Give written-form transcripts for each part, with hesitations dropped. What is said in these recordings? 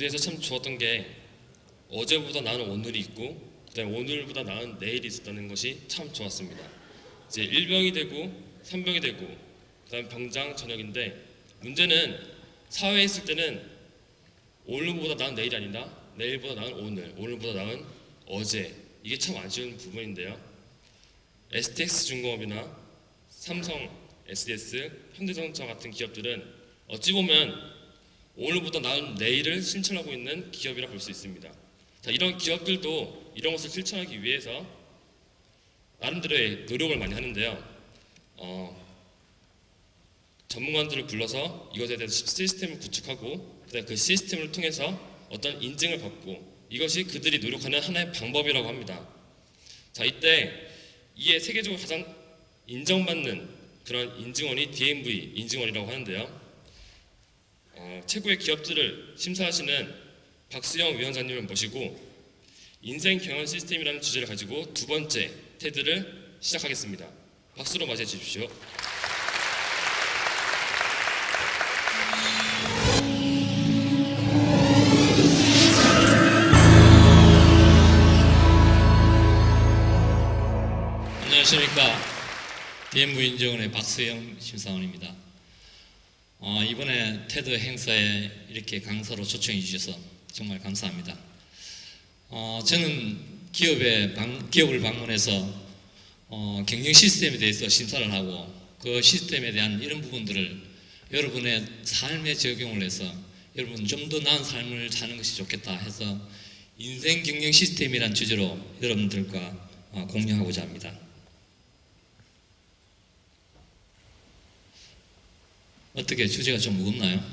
연구에서 참 좋았던 게 어제보다 나은 오늘이 있고 그다음에 오늘보다 나은 내일이 있었다는 것이 참 좋았습니다. 이제 일병이 되고 3병이 되고 그다음에 병장 전역인데 문제는 사회에 있을 때는 오늘보다 나은 내일이 아니라 내일보다 나은 오늘, 오늘보다 나은 어제, 이게 참 아쉬운 부분인데요. STX중공업이나 삼성, SDS, 현대자동차 같은 기업들은 어찌 보면 오늘보다 나은 내일을 실천하고 있는 기업이라 볼 수 있습니다. 자, 이런 기업들도 이런 것을 실천하기 위해서 나름대로의 노력을 많이 하는데요. 전문가들을 불러서 이것에 대해서 시스템을 구축하고 그 시스템을 통해서 어떤 인증을 받고 이것이 그들이 노력하는 하나의 방법이라고 합니다. 자, 이에 세계적으로 가장 인정받는 그런 인증원이 DMV 인증원이라고 하는데요. 최고의 기업들을 심사하시는 박수영 위원장님을 모시고 인생 경영 시스템이라는 주제를 가지고 두 번째 테드를 시작하겠습니다. 박수로 맞이해 주십시오. 안녕하십니까. DMV 인증원의 박수영 심사원입니다. 이번에 테드 행사에 이렇게 강사로 초청해 주셔서 정말 감사합니다. 저는 기업을 방문해서 경영 시스템에 대해서 심사를 하고 그 시스템에 대한 이런 부분들을 여러분의 삶에 적용을 해서 여러분 좀 더 나은 삶을 사는 것이 좋겠다 해서 인생 경영 시스템이란 주제로 여러분들과 공유하고자 합니다. 어떻게 주제가 좀 무겁나요?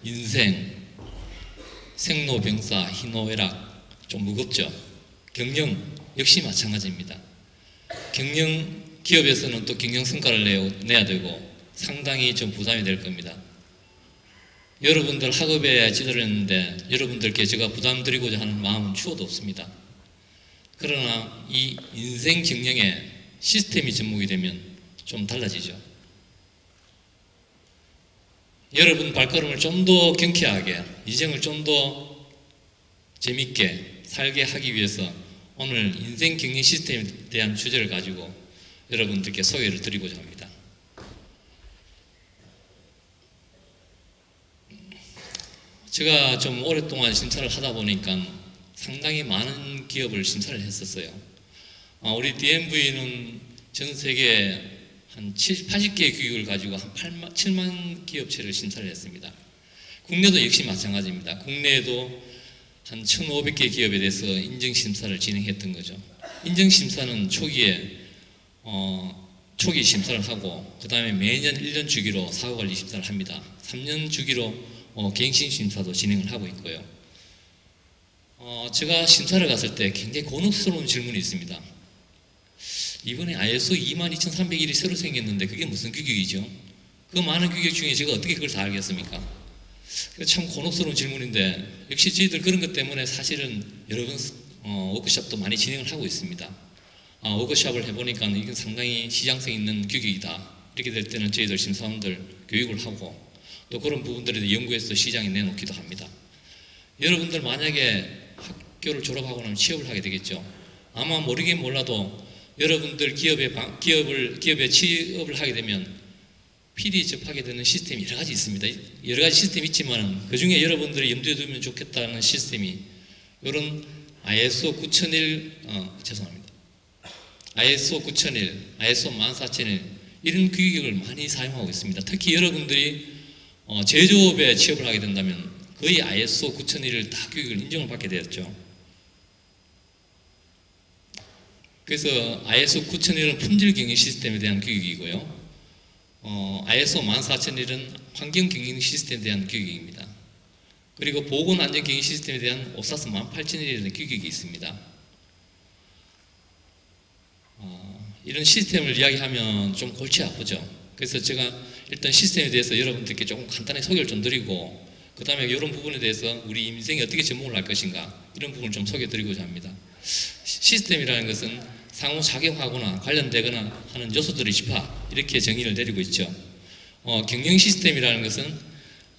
인생, 생로병사, 희노애락 좀 무겁죠? 경영 역시 마찬가지입니다. 경영 기업에서는 또 경영 성과를 내야 되고 상당히 좀 부담이 될 겁니다. 여러분들 학업에 지도했는데 여러분들께 제가 부담 드리고자 하는 마음은 추호도 없습니다. 그러나 이 인생 경영에 시스템이 접목이 되면 좀 달라지죠. 여러분 발걸음을 좀 더 경쾌하게, 인생을 좀 더 재밌게 살게 하기 위해서 오늘 인생 경영 시스템에 대한 주제를 가지고 여러분들께 소개를 드리고자 합니다. 제가 좀 오랫동안 심사를 하다 보니까 상당히 많은 기업을 심사를 했었어요. 우리 DMV는 전 세계에 한 80개의 규격을 가지고 한 7만 기업체를 심사를 했습니다. 국내도 역시 마찬가지입니다. 국내에도 한 1,500개 기업에 대해서 인증심사를 진행했던 거죠. 인증심사는 초기 심사를 하고 그 다음에 매년 1년 주기로 사후관리 심사를 합니다. 3년 주기로 갱신 심사도 진행을 하고 있고요. 제가 심사를 갔을 때 굉장히 곤혹스러운 질문이 있습니다. 이번에 ISO 22301이 새로 생겼는데 그게 무슨 규격이죠? 그 많은 규격 중에 제가 어떻게 그걸 다 알겠습니까? 참 곤혹스러운 질문인데 역시 저희들 그런 것 때문에 사실은 여러 번 워크숍도 많이 진행을 하고 있습니다. 워크숍을 해보니까 이건 상당히 시장성 있는 규격이다. 이렇게 될 때는 저희들 심사원들 교육을 하고 또 그런 부분들에 대해 연구해서 시장에 내놓기도 합니다. 여러분들 만약에 학교를 졸업하고 나면 취업을 하게 되겠죠. 아마 모르긴 몰라도 여러분들 기업에 취업을 하게 되면 PD 접하게 되는 시스템이 여러 가지 있습니다. 여러 가지 시스템이 있지만 그 중에 여러분들이 염두에 두면 좋겠다는 시스템이 이런 ISO 9001, ISO 9001, ISO 14001 이런 규격을 많이 사용하고 있습니다. 특히 여러분들이 제조업에 취업을 하게 된다면 거의 ISO 9001을 다 규격을 인정을 받게 되었죠. 그래서 ISO 9001은 품질 경영 시스템에 대한 규격이고요. ISO 14001은 환경 경영 시스템에 대한 규격입니다. 그리고 보건 안전 경영 시스템에 대한 오사스 18001이라는 규격이 있습니다. 이런 시스템을 이야기하면 좀 골치 아프죠. 그래서 제가 일단 시스템에 대해서 여러분들께 조금 간단히 소개를 좀 드리고 그 다음에 이런 부분에 대해서 우리 인생에 어떻게 접목을 할 것인가 이런 부분을 좀 소개해 드리고자 합니다. 시스템이라는 것은 상호작용하거나 관련되거나 하는 요소들의 집합 이렇게 정의를 내리고 있죠. 경영 시스템이라는 것은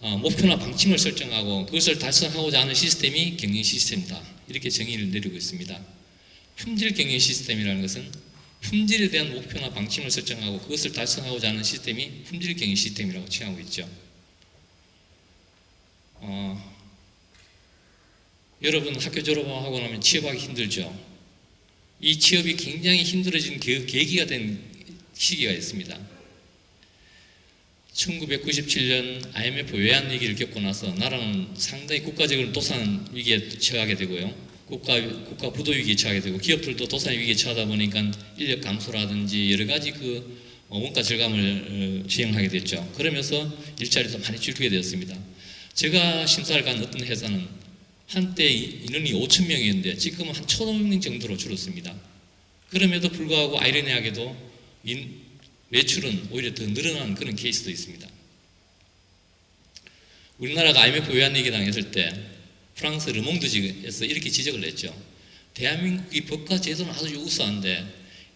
목표나 방침을 설정하고 그것을 달성하고자 하는 시스템이 경영 시스템이다. 이렇게 정의를 내리고 있습니다. 품질 경영 시스템이라는 것은 품질에 대한 목표나 방침을 설정하고 그것을 달성하고자 하는 시스템이 품질 경영 시스템이라고 칭하고 있죠. 여러분 학교 졸업하고 나면 취업하기 힘들죠. 이 취업이 굉장히 힘들어진 계기가 된 시기가 있습니다. 1997년 IMF 외환 위기를 겪고 나서 나라는 상당히 국가적으로 도산 위기에 처하게 되고요. 국가 부도 위기에 처하게 되고 기업들도 도산 위기에 처하다 보니까 인력 감소라든지 여러 가지 원가 절감을 시행하게 됐죠. 그러면서 일자리도 많이 줄게 되었습니다. 제가 심사를 간 어떤 회사는 한때 인원이 5,000명이었는데 지금은 한 1,500명 정도로 줄었습니다. 그럼에도 불구하고 아이러니하게도 매출은 오히려 더 늘어난 그런 케이스도 있습니다. 우리나라가 IMF 외환위기 당했을 때 프랑스 르몽드지에서 이렇게 지적을 했죠. 대한민국이 법과 제도는 아주 우수한데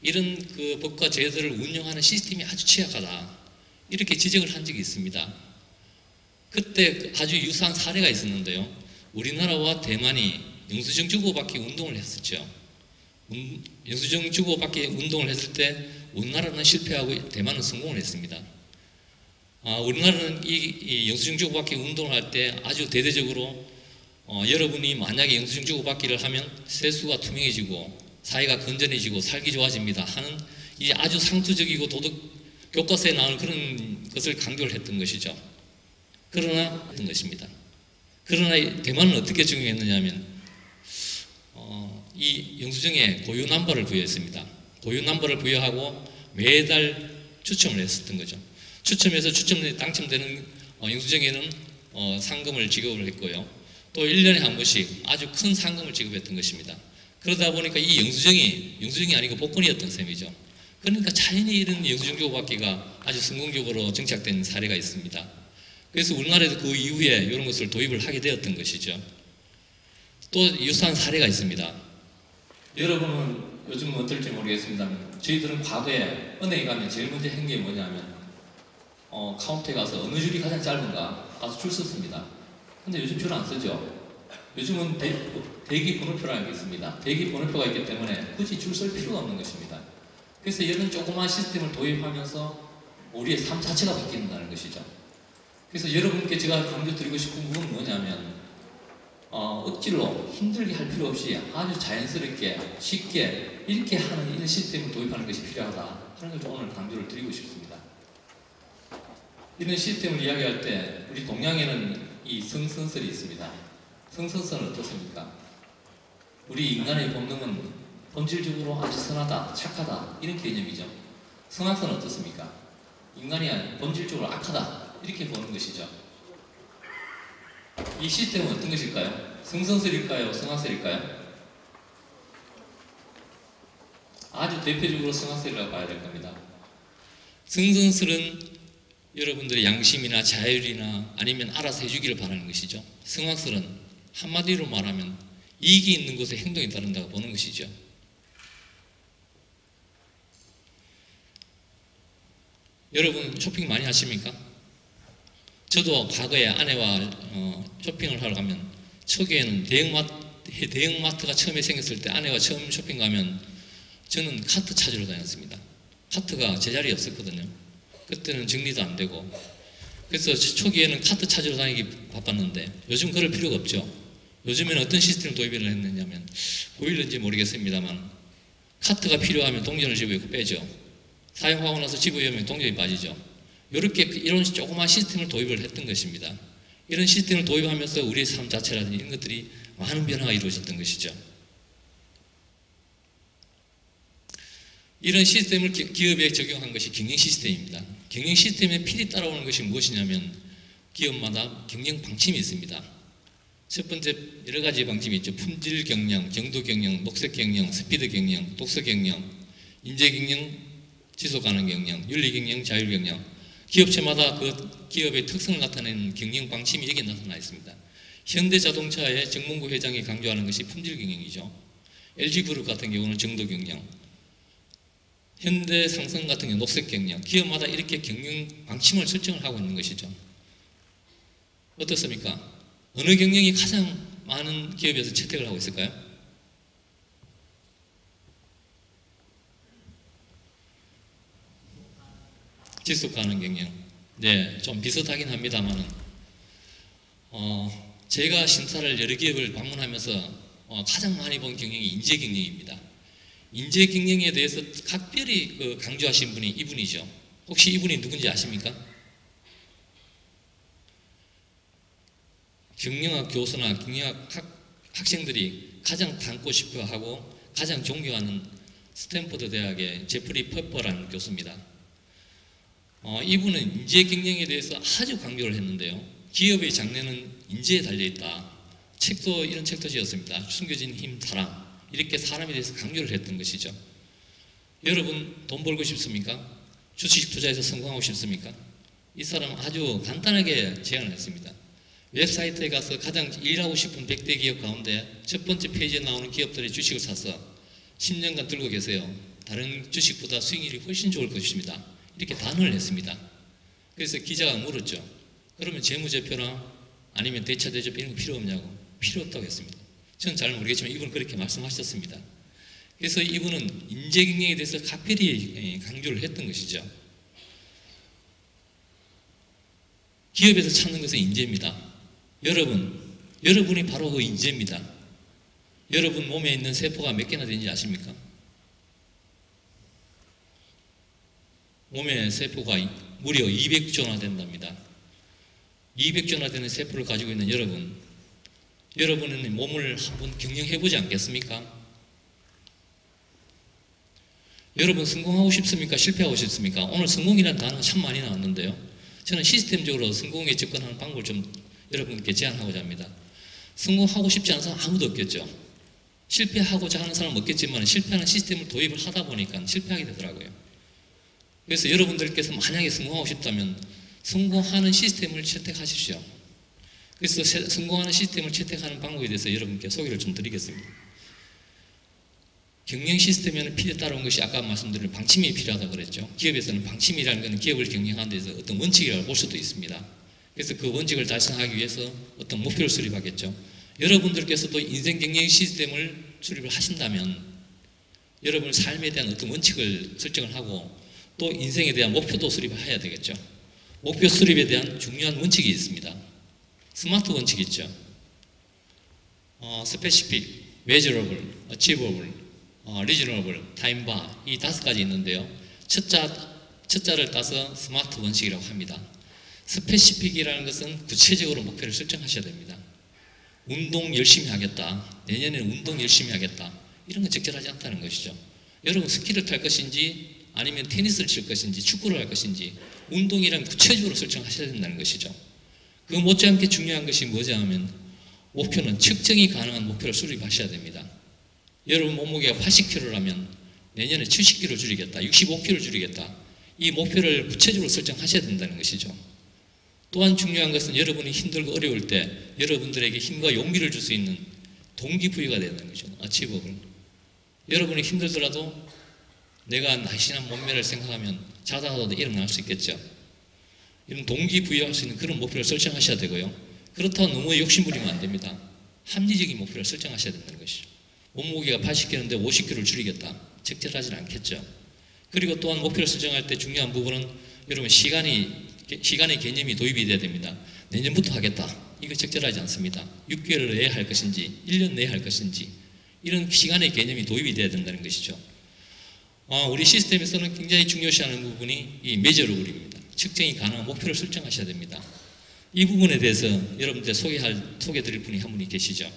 이런 법과 제도를 운영하는 시스템이 아주 취약하다. 이렇게 지적을 한 적이 있습니다. 그때 아주 유사한 사례가 있었는데요. 우리나라와 대만이 영수증 주고받기 운동을 했었죠. 영수증 주고받기 운동을 했을 때 우리나라는 실패하고 대만은 성공을 했습니다. 우리나라는 이 영수증 주고받기 운동을 할 때 아주 대대적으로 여러분이 만약에 영수증 주고받기를 하면 세수가 투명해지고 사회가 건전해지고 살기 좋아집니다 하는 이 아주 상투적이고 도덕 교과서에 나오는 그런 것을 강조를 했던 것이죠. 그러나 했던 것입니다. 그러나 대만은 어떻게 적용했느냐면 이 영수증에 고유 넘버를 부여했습니다. 고유 넘버를 부여하고 매달 추첨을 했었던 거죠. 추첨해서 당첨되는 영수증에는 상금을 지급을 했고요. 또 1년에 한 번씩 아주 큰 상금을 지급했던 것입니다. 그러다 보니까 이 영수증이 아니고 복권이었던 셈이죠. 그러니까 자연히 이런 영수증 주고받기가 아주 성공적으로 정착된 사례가 있습니다. 그래서 우리나라에도 그 이후에 이런 것을 도입을 하게 되었던 것이죠. 또 유사한 사례가 있습니다. 여러분은 요즘은 어떨지 모르겠습니다만 저희들은 과거에 은행에 가면 제일 먼저 한 게 뭐냐면 카운터에 가서 어느 줄이 가장 짧은가 가서 줄 섰습니다. 근데 요즘 줄 안 쓰죠. 요즘은 대기 번호표라는 게 있습니다. 대기 번호표가 있기 때문에 굳이 줄 쓸 필요가 없는 것입니다. 그래서 이런 조그마한 시스템을 도입하면서 우리의 삶 자체가 바뀐다는 것이죠. 그래서 여러분께 제가 강조드리고 싶은 부분은 뭐냐면 억지로 힘들게 할 필요 없이 아주 자연스럽게 쉽게 이렇게 하는 이런 시스템을 도입하는 것이 필요하다 하는 걸 좀 오늘 강조를 드리고 싶습니다. 이런 시스템을 이야기할 때 우리 동양에는 이 성선설이 있습니다. 성선설은 어떻습니까? 우리 인간의 본능은 본질적으로 아주 선하다, 착하다 이런 개념이죠. 성악설은 어떻습니까? 인간이 본질적으로 악하다 이렇게 보는 것이죠. 이 시스템은 어떤 것일까요? 성선설일까요? 성악설일까요? 아주 대표적으로 성악설이라고 봐야 될 겁니다. 성선설은 여러분들의 양심이나 자율이나 아니면 알아서 해주기를 바라는 것이죠. 성악설은 한마디로 말하면 이익이 있는 곳에 행동이 따른다고 보는 것이죠. 여러분 쇼핑 많이 하십니까? 저도 과거에 아내와 쇼핑을 하러 가면 초기에는 대형마트가 처음에 생겼을 때 아내가 처음 쇼핑 가면 저는 카트 찾으러 다녔습니다. 카트가 제자리에 없었거든요. 그때는 정리도 안 되고 그래서 초기에는 카트 찾으러 다니기 바빴는데 요즘 그럴 필요가 없죠. 요즘에는 어떤 시스템을 도입을 했느냐면 보일는지 모르겠습니다만 카트가 필요하면 동전을 집어넣고 빼죠. 사용하고 나서 집어넣으면 동전이 빠지죠. 이런 조그마한 시스템을 도입을 했던 것입니다. 이런 시스템을 도입하면서 우리의 삶 자체라든지 이런 것들이 많은 변화가 이루어졌던 것이죠. 이런 시스템을 기업에 적용한 것이 경영 시스템입니다. 경영 시스템에 필히 따라오는 것이 무엇이냐면 기업마다 경영 방침이 있습니다. 첫 번째 여러 가지 방침이 있죠. 품질 경영, 정도 경영, 녹색 경영, 스피드 경영, 독서 경영, 인재 경영, 지속 가능 경영, 윤리 경영, 자율 경영. 기업체마다 그 기업의 특성을 나타내는 경영 방침이 여기에 나타나 있습니다. 현대자동차의 정몽구 회장이 강조하는 것이 품질 경영이죠. LG그룹 같은 경우는 정도 경영, 현대상성 같은 경우 녹색 경영, 기업마다 이렇게 경영 방침을 설정을 하고 있는 것이죠. 어떻습니까? 어느 경영이 가장 많은 기업에서 채택을 하고 있을까요? 지속가능 경영. 네, 좀 비슷하긴 합니다만은 제가 심사를 여러 기업을 방문하면서 가장 많이 본 경영이 인재 경영입니다. 인재 경영에 대해서 각별히 강조하신 분이 이분이죠. 혹시 이분이 누군지 아십니까? 경영학 교수나 경영학 학생들이 가장 닮고 싶어 하고 가장 존경하는 스탠퍼드 대학의 제프리 퍼퍼라는 교수입니다. 이분은 인재 경영에 대해서 아주 강조를 했는데요. 기업의 장래는 인재에 달려있다. 이런 책도 지었습니다. 숨겨진 힘, 사람. 이렇게 사람에 대해서 강조를 했던 것이죠. 여러분 돈 벌고 싶습니까? 주식 투자에서 성공하고 싶습니까? 이 사람은 아주 간단하게 제안을 했습니다. 웹사이트에 가서 가장 일하고 싶은 100대 기업 가운데 첫 번째 페이지에 나오는 기업들의 주식을 사서 10년간 들고 계세요. 다른 주식보다 수익률이 훨씬 좋을 것입니다. 이렇게 단언을 했습니다. 그래서 기자가 물었죠. 그러면 재무제표나 아니면 대차 대접 이런 거 필요 없냐고. 필요 없다고 했습니다. 저는 잘 모르겠지만 이분은 그렇게 말씀하셨습니다. 그래서 이분은 인재 경영에 대해서 각별히 강조를 했던 것이죠. 기업에서 찾는 것은 인재입니다. 여러분이 바로 그 인재입니다. 여러분 몸에 있는 세포가 몇 개나 되는지 아십니까? 몸의 세포가 무려 200조나 된답니다. 200조나 되는 세포를 가지고 있는 여러분은 몸을 한번 경영해보지 않겠습니까? 여러분 성공하고 싶습니까? 실패하고 싶습니까? 오늘 성공이라는 단어가 참 많이 나왔는데요. 저는 시스템적으로 성공에 접근하는 방법을 좀 여러분께 제안하고자 합니다. 성공하고 싶지 않은 사람 아무도 없겠죠. 실패하고자 하는 사람은 없겠지만 실패하는 시스템을 도입을 하다 보니까 실패하게 되더라고요. 그래서 여러분들께서 만약에 성공하고 싶다면 성공하는 시스템을 채택하십시오. 그래서 성공하는 시스템을 채택하는 방법에 대해서 여러분께 소개를 좀 드리겠습니다. 경영 시스템에는 필요에 따라온 것이 아까 말씀드린 방침이 필요하다고 그랬죠. 기업에서는 방침이라는 것은 기업을 경영하는 데서 어떤 원칙이라고 볼 수도 있습니다. 그래서 그 원칙을 달성하기 위해서 어떤 목표를 수립하겠죠. 여러분들께서도 인생 경영 시스템을 수립을 하신다면 여러분의 삶에 대한 어떤 원칙을 설정을 하고 또 인생에 대한 목표도 수립을 해야 되겠죠. 목표 수립에 대한 중요한 원칙이 있습니다. 스마트 원칙이 있죠. specific, measurable, achievable, reasonable, time bar 이 5가지 있는데요. 첫 자를 따서 스마트 원칙이라고 합니다. 스페시픽이라는 것은 구체적으로 목표를 설정하셔야 됩니다. 운동 열심히 하겠다. 내년에는 운동 열심히 하겠다. 이런 건 적절하지 않다는 것이죠. 여러분 스키를 탈 것인지 아니면 테니스를 칠 것인지 축구를 할 것인지 운동이란 구체적으로 설정하셔야 된다는 것이죠. 그 못지않게 중요한 것이 뭐냐 하면 목표는 측정이 가능한 목표를 수립하셔야 됩니다. 여러분 몸무게가 80kg라면 내년에 70kg 줄이겠다, 65kg 줄이겠다. 이 목표를 구체적으로 설정하셔야 된다는 것이죠. 또한 중요한 것은 여러분이 힘들고 어려울 때 여러분들에게 힘과 용기를 줄 수 있는 동기부여가 되는 거죠. achievable. 여러분이 힘들더라도 내가 날씬한 몸매를 생각하면 자다가도 일어날 수 있겠죠. 이런 동기부여할 수 있는 그런 목표를 설정하셔야 되고요. 그렇다고 너무 욕심부리면 안 됩니다. 합리적인 목표를 설정하셔야 된다는 것이죠. 몸무게가 80kg인데 50kg를 줄이겠다. 적절하지는 않겠죠. 그리고 또한 목표를 설정할 때 중요한 부분은 여러분 시간의 개념이 도입이 돼야 됩니다. 내년부터 하겠다. 이거 적절하지 않습니다. 6개월 내에 할 것인지 1년 내에 할 것인지 이런 시간의 개념이 도입이 돼야 된다는 것이죠. 우리 시스템에서는 굉장히 중요시하는 부분이 이 메저러블입니다. 측정이 가능한 목표를 설정하셔야 됩니다. 이 부분에 대해서 여러분들 소개드릴 분이 한 분이 계시죠.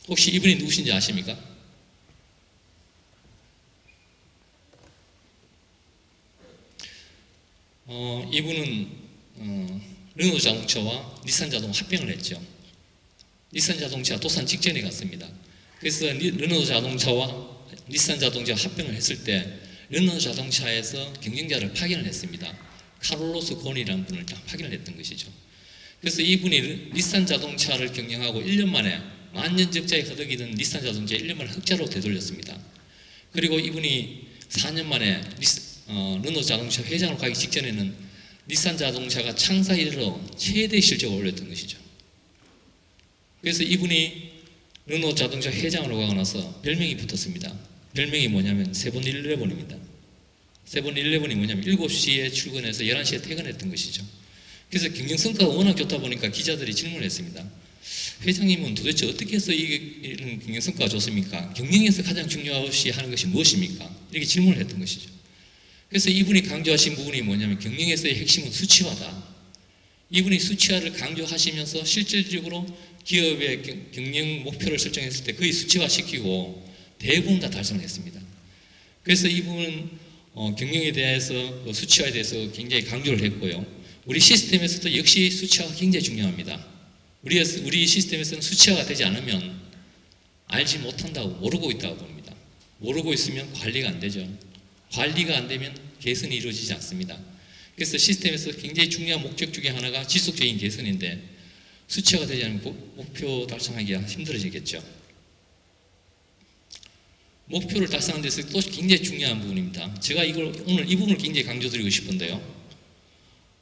혹시 이분이 누구신지 아십니까? 이분은 르노 자동차와 닛산 자동차 합병을 했죠. 닛산 자동차가 도산 직전에 갔습니다. 그래서 르노 자동차와 닛산 자동차 합병을 했을 때 르노 자동차에서 경영자를 파견을 했습니다. 카를로스 곤이라는 분을 파견을 했던 것이죠. 그래서 이분이 닛산 자동차를 경영하고 1년 만에 만년 적자에 허덕이던 닛산 자동차에 1년 만에 흑자로 되돌렸습니다. 그리고 이분이 4년 만에 르노 자동차 회장으로 가기 직전에는 닛산 자동차가 창사 이래로 최대 실적을 올렸던 것이죠. 그래서 이분이 르노 자동차 회장으로 가고 나서 별명이 붙었습니다. 별명이 뭐냐면 세븐일레븐입니다. 세븐일레븐이 뭐냐면 7시에 출근해서 11시에 퇴근했던 것이죠. 그래서 경영 성과가 워낙 좋다 보니까 기자들이 질문을 했습니다. 회장님은 도대체 어떻게 해서 이런 경영 성과가 좋습니까? 경영에서 가장 중요시 하는 것이 무엇입니까? 이렇게 질문을 했던 것이죠. 그래서 이분이 강조하신 부분이 뭐냐면 경영에서의 핵심은 수치화다. 이분이 수치화를 강조하시면서 실질적으로 기업의 경영 목표를 설정했을 때 거의 수치화시키고 대부분 다 달성했습니다. 그래서 이분은 경영에 대해서 수치화에 대해서 굉장히 강조를 했고요. 우리 시스템에서도 역시 수치화가 굉장히 중요합니다. 우리 시스템에서는 수치화가 되지 않으면 알지 못한다고 모르고 있다고 봅니다. 모르고 있으면 관리가 안 되죠. 관리가 안 되면 개선이 이루어지지 않습니다. 그래서 시스템에서 굉장히 중요한 목적 중에 하나가 지속적인 개선인데 수치화가 되지 않으면 목표 달성하기가 힘들어지겠죠. 목표를 달성하는 데서 또 굉장히 중요한 부분입니다. 제가 오늘 이 부분을 굉장히 강조드리고 싶은데요.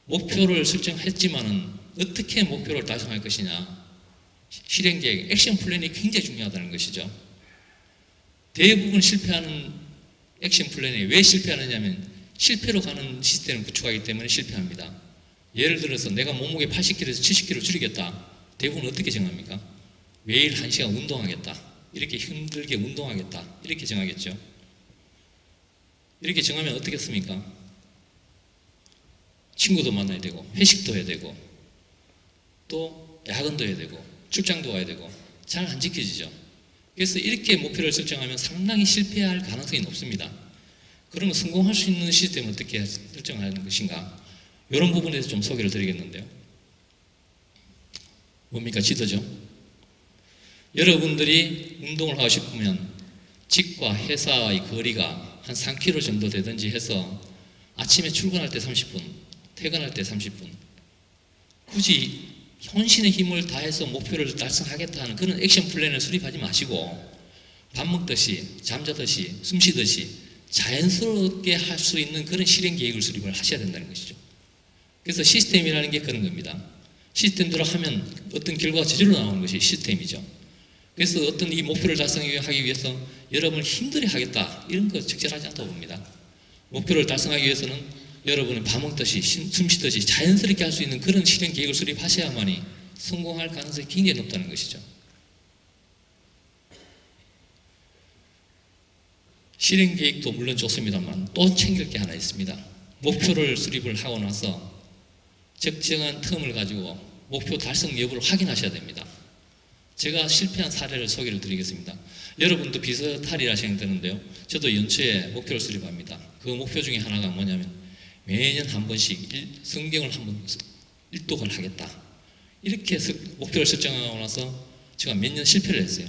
목표를 설정했지만은 어떻게 목표를 달성할 것이냐, 실행 계획, 액션 플랜이 굉장히 중요하다는 것이죠. 대부분 실패하는 액션 플랜이 왜 실패하느냐면 실패로 가는 시스템을 구축하기 때문에 실패합니다. 예를 들어서 내가 몸무게 80kg에서 70kg 줄이겠다. 대부분 어떻게 정합니까? 매일 1시간 운동하겠다. 이렇게 힘들게 운동하겠다. 이렇게 정하겠죠. 이렇게 정하면 어떻겠습니까? 친구도 만나야 되고 회식도 해야 되고 또 야근도 해야 되고 출장도 가야 되고 잘 안 지켜지죠. 그래서 이렇게 목표를 설정하면 상당히 실패할 가능성이 높습니다. 그러면 성공할 수 있는 시스템을 어떻게 설정하는 것인가? 이런 부분에 대해서 좀 소개를 드리겠는데요. 뭡니까? 지도죠. 여러분들이 운동을 하고 싶으면 집과 회사의 거리가 한 3km 정도 되든지 해서 아침에 출근할 때 30분, 퇴근할 때 30분 굳이 혼신의 힘을 다해서 목표를 달성하겠다 하는 그런 액션 플랜을 수립하지 마시고 밥 먹듯이 잠자듯이 숨쉬듯이 자연스럽게 할 수 있는 그런 실행 계획을 수립을 하셔야 된다는 것이죠. 그래서 시스템이라는 게 그런 겁니다. 시스템대로 하면 어떤 결과가 저절로 나오는 것이 시스템이죠. 그래서 어떤 이 목표를 달성하기 위해서 여러분을 힘들게 하겠다 이런 거 적절하지 않다고 봅니다. 목표를 달성하기 위해서는 여러분은 밥 먹듯이 숨쉬듯이 자연스럽게 할 수 있는 그런 실행 계획을 수립하셔야만이 성공할 가능성이 굉장히 높다는 것이죠. 실행 계획도 물론 좋습니다만 또 챙길 게 하나 있습니다. 목표를 수립을 하고 나서 적정한 텀을 가지고 목표 달성 여부를 확인하셔야 됩니다. 제가 실패한 사례를 소개를 드리겠습니다. 여러분도 비슷하리라 생각되는데요. 저도 연초에 목표를 수립합니다. 그 목표 중에 하나가 뭐냐면 매년 한 번씩 성경을 한 번 일독을 하겠다. 이렇게 해서 목표를 설정하고 나서 제가 몇 년 실패를 했어요.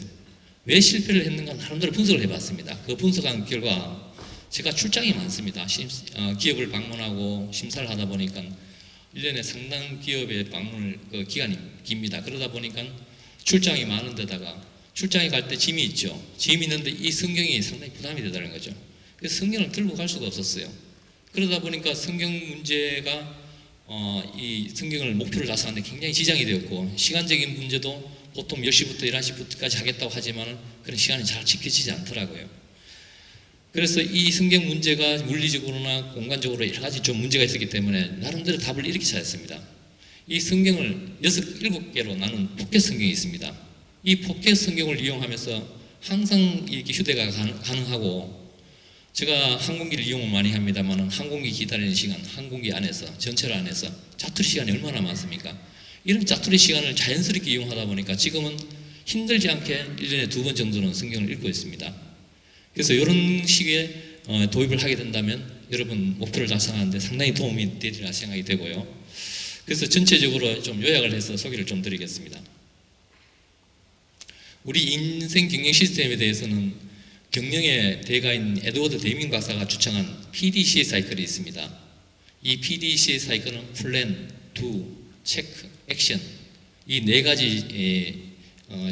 왜 실패를 했는가 나름대로 분석을 해봤습니다. 그 분석한 결과 제가 출장이 많습니다. 기업을 방문하고 심사를 하다 보니까 1년에 상당 기업의 방문을 기간이 깁니다. 그러다 보니까 출장이 많은 데다가 출장에 갈 때 짐이 있죠. 짐이 있는데 이 성경이 상당히 부담이 되다는 거죠. 그래서 성경을 들고 갈 수가 없었어요. 그러다 보니까 성경 문제가 이 성경을 목표를 달성하는데 굉장히 지장이 되었고 시간적인 문제도 보통 10시부터 11시까지 하겠다고 하지만 그런 시간이 잘 지켜지지 않더라고요. 그래서 이 성경 문제가 물리적으로나 공간적으로 여러 가지 좀 문제가 있었기 때문에 나름대로 답을 이렇게 찾았습니다. 이 성경을 7개로 나눈 포켓 성경이 있습니다. 이 포켓 성경을 이용하면서 항상 이렇게 휴대가 가능하고 제가 항공기를 이용을 많이 합니다만 항공기 기다리는 시간, 항공기 안에서 전철 안에서 자투리 시간이 얼마나 많습니까? 이런 자투리 시간을 자연스럽게 이용하다 보니까 지금은 힘들지 않게 1년에 2번 정도는 성경을 읽고 있습니다. 그래서 이런 식의 도입을 하게 된다면 여러분 목표를 달성하는데 상당히 도움이 되리라 생각이 되고요. 그래서 전체적으로 좀 요약을 해서 소개를 좀 드리겠습니다. 우리 인생 경영 시스템에 대해서는 경영의 대가인 에드워드 데이밍 박사가 주창한 PDCA 사이클이 있습니다. 이 PDCA 사이클은 플랜, 두, 체크, 액션 이 4가지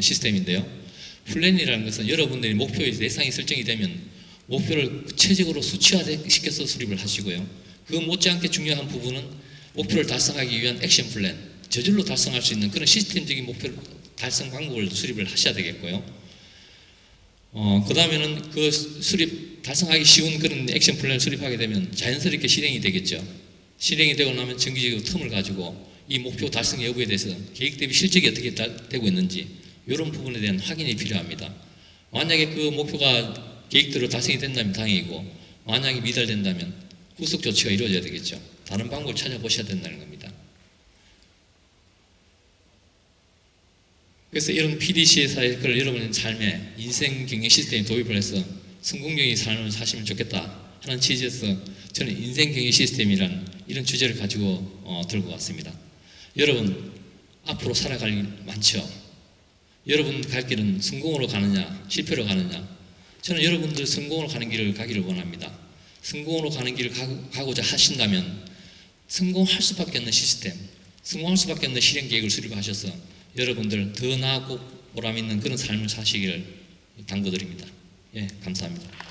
시스템인데요. 플랜이라는 것은 여러분들이 목표의 대상이 설정이 되면 목표를 구체적으로 수치화시켜서 수립을 하시고요. 그 못지않게 중요한 부분은 목표를 달성하기 위한 액션 플랜, 저절로 달성할 수 있는 그런 시스템적인 목표 달성 방법을 수립을 하셔야 되겠고요. 그 다음에는 그 달성하기 쉬운 그런 액션 플랜을 수립하게 되면 자연스럽게 실행이 되겠죠. 실행이 되고 나면 정기적으로 틈을 가지고 이 목표 달성 여부에 대해서 계획 대비 실적이 어떻게 되고 있는지 이런 부분에 대한 확인이 필요합니다. 만약에 그 목표가 계획대로 달성이 된다면 다행이고 만약에 미달된다면 후속 조치가 이루어져야 되겠죠. 다른 방법을 찾아보셔야 된다는 겁니다. 그래서 이런 PDCA 사이클을 여러분의 삶에 인생 경영 시스템에 도입을 해서 성공적인 삶을 사시면 좋겠다 하는 취지에서 저는 인생 경영 시스템이라는 이런 주제를 가지고 들고 왔습니다. 여러분 앞으로 살아갈 일 많죠. 여러분 갈 길은 성공으로 가느냐 실패로 가느냐. 저는 여러분들 성공으로 가는 길을 가기를 원합니다. 성공으로 가는 길을 가고자 하신다면 성공할 수밖에 없는 시스템, 성공할 수밖에 없는 실행 계획을 수립하셔서 여러분들 더 나아고 보람 있는 그런 삶을 사시기를 당부드립니다. 예, 감사합니다.